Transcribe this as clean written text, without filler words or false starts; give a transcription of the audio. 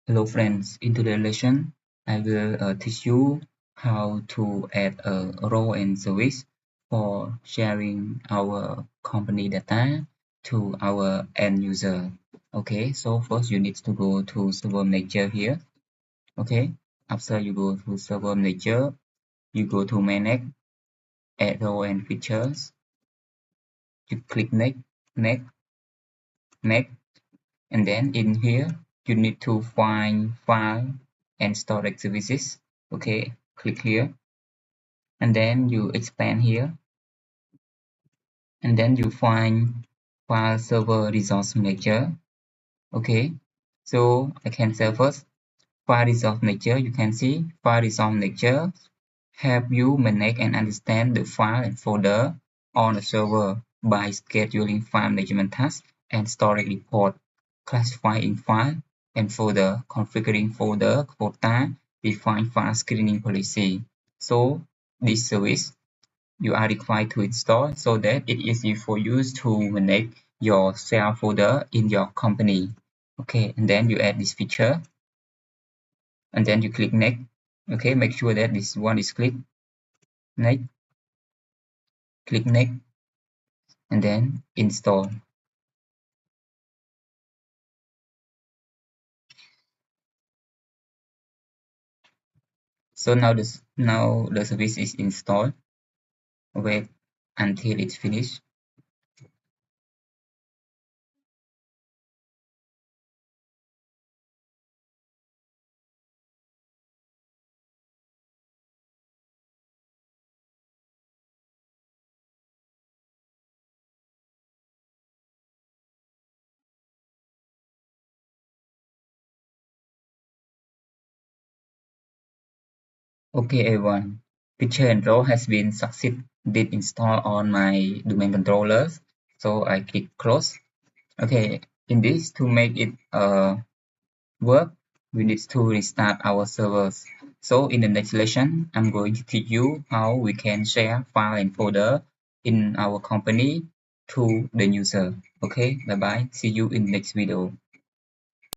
Hello friends, in today's lesson, I will teach you how to add a role and service for sharing our company data to our end user. Okay, so first you need to go to server manager here. Okay, after you go to server manager, you go to manage, add role and features. You click next, next, next, and then in here you need to find file and storage services. Okay, click here and then you expand here and then you find file server resource manager. Okay, so I can say first file resource manager. You can see file resource manager help you manage and understand the file and folder on the server by scheduling file management tasks and storage report, classifying file and folder, configuring folder quota, define file screening policy. So this service you are required to install so that it is easy for you to manage your share folder in your company. Okay, and then you add this feature and then you click next. Okay, make sure that this one is clicked. Next, click next and then install. So now the service is installed. Wait until it's finished. Okay everyone, feature and role has been succeeded installed on my domain controllers. So I click close. Okay, in this to make it work, we need to restart our servers. So in the next lesson, I'm going to teach you how we can share file and folder in our company to the user. Okay, bye bye. See you in the next video.